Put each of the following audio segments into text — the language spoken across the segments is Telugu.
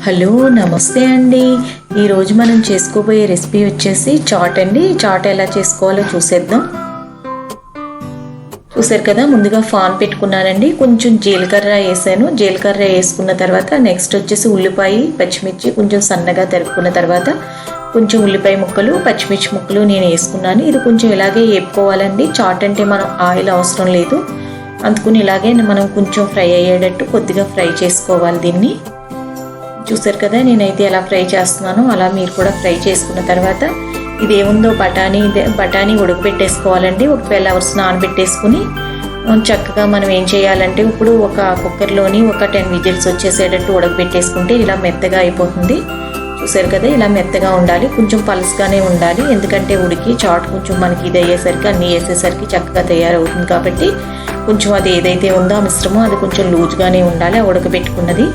హలో నమస్తే అండి. ఈరోజు మనం చేసుకోబోయే రెసిపీ వచ్చేసి చాట్ అండి. చాట్ ఎలా చేసుకోవాలో చూసేద్దాం. చూసారు కదా, ముందుగా ఫాన్ పెట్టుకున్నానండి. కొంచెం జీలకర్ర వేసాను. జీలకర్ర వేసుకున్న తర్వాత నెక్స్ట్ వచ్చేసి ఉల్లిపాయ పచ్చిమిర్చి కొంచెం సన్నగా తరుపుకున్న తర్వాత కొంచెం ఉల్లిపాయ ముక్కలు పచ్చిమిర్చి ముక్కలు నేను వేసుకున్నాను. ఇది కొంచెం ఇలాగే వేపుకోవాలండి. చాట్ అంటే మనం ఆయిల్ అవసరం లేదు, అందుకుని ఇలాగే మనం కొంచెం ఫ్రై అయ్యేటట్టు కొద్దిగా ఫ్రై చేసుకోవాలి దీన్ని. చూసారు కదా, నేనైతే ఎలా ఫ్రై చేస్తున్నానో అలా మీరు కూడా ఫ్రై చేసుకున్న తర్వాత ఇదేముందో బఠానీ ఉడకబెట్టేసుకోవాలండి. ఒక 12 hours నానబెట్టేసుకుని చక్కగా మనం ఏం చేయాలంటే ఇప్పుడు ఒక కుక్కర్లోని ఒక 10 విజిల్స్ వచ్చేసేటట్టు ఉడకబెట్టేసుకుంటే ఇలా మెత్తగా అయిపోతుంది. చూసారు కదా, ఇలా మెత్తగా ఉండాలి, కొంచెం పలుసుగానే ఉండాలి. ఎందుకంటే ఉడికి చాట్ కొంచెం మనకి ఇది అయ్యేసరికి అన్నీ వేసేసరికి చక్కగా తయారవుతుంది కాబట్టి కొంచెం అది ఏదైతే ఉందో ఆ మిశ్రమం అది కొంచెం లూజ్గానే ఉండాలి ఉడకబెట్టుకున్నది.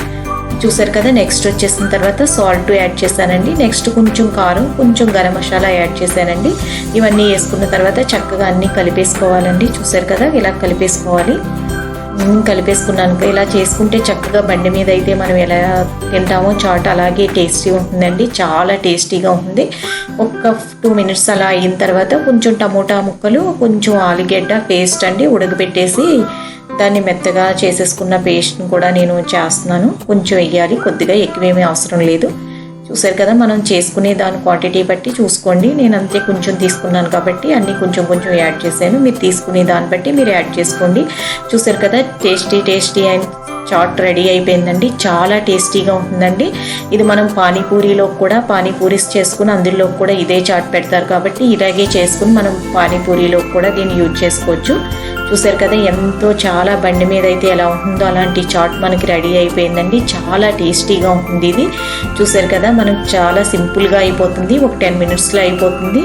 చూసారు కదా, నెక్స్ట్ వచ్చేసిన తర్వాత సాల్ట్ యాడ్ చేశానండి. నెక్స్ట్ కొంచెం కారం కొంచెం గరం మసాలా యాడ్ చేశానండి. ఇవన్నీ వేసుకున్న తర్వాత చక్కగా అన్నీ కలిపేసుకోవాలండి. చూసారు కదా, ఇలా కలిపేసుకోవాలి. కలిపేసుకున్నాను. ఇలా చేసుకుంటే చక్కగా బండి మీద అయితే మనం ఎలా తింటామో చాట్ అలాగే టేస్టీ ఉంటుందండి. చాలా టేస్టీగా ఉంటుంది. ఒక 2 minutes అలా అయిన తర్వాత కొంచెం టమోటా ముక్కలు కొంచెం ఆలుగడ్డ పేస్ట్ అండి ఉడకబెట్టేసి దాన్ని మెత్తగా చేసేసుకున్న పేస్ట్ని కూడా నేను చేస్తున్నాను. కొంచెం వేయాలి, కొద్దిగా ఎక్కువేమీ అవసరం లేదు. చూసారు కదా, మనం చేసుకునే దాని క్వాంటిటీ బట్టి చూసుకోండి. నేను అంతే కొంచెం తీసుకున్నాను కాబట్టి అన్నీ కొంచెం కొంచెం యాడ్ చేశాను. మీరు తీసుకునే దాన్ని బట్టి మీరు యాడ్ చేసుకోండి. చూసారు కదా, టేస్టీ అండ్ చాట్ రెడీ అయిపోయిందండి. చాలా టేస్టీగా ఉంటుందండి. ఇది మనం పానీపూరీస్ చేసుకుని అందులో కూడా ఇదే చాట్ పెడతారు కాబట్టి ఇలాగే చేసుకుని మనం పానీపూరీలో కూడా దీన్ని యూజ్ చేసుకోవచ్చు. చూసారు కదా, చాలా బండి మీద అయితే ఎలా ఉంటుందో అలాంటి చాట్ మనకి రెడీ అయిపోయిందండి. చాలా టేస్టీగా ఉంటుంది ఇది. చూసారు కదా, మనకు చాలా సింపుల్గా అయిపోతుంది. ఒక 10 minutesలో అయిపోతుంది.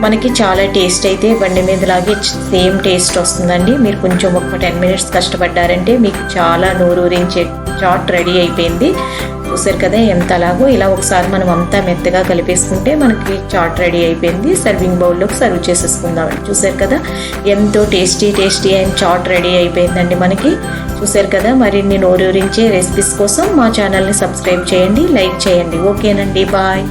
మనకి చాలా టేస్ట్ అయితే బండి మీద లాగే సేమ్ టేస్ట్ వస్తుందండి. మీరు కొంచెం ఒక 10 minutes కష్టపడ్డారంటే మీకు చాలా నోరూరించే చాట్ రెడీ అయిపోయింది. చూసారు కదా, ఎంతలాగో ఇలా ఒకసారి మనం అంతా మెత్తగా కలిపేసుకుంటే మనకి చాట్ రెడీ అయిపోయింది. సర్వింగ్ బౌల్లోకి సర్వ్ చేసేసుకుందామండి. చూసారు కదా, ఎంతో టేస్టీ అండ్ చాట్ రెడీ అయిపోయిందండి మనకి. చూసారు కదా, మరిన్ని నోరూరించే రెసిపీస్ కోసం మా ఛానల్ని సబ్స్క్రైబ్ చేయండి, లైక్ చేయండి. ఓకేనండి, బాయ్.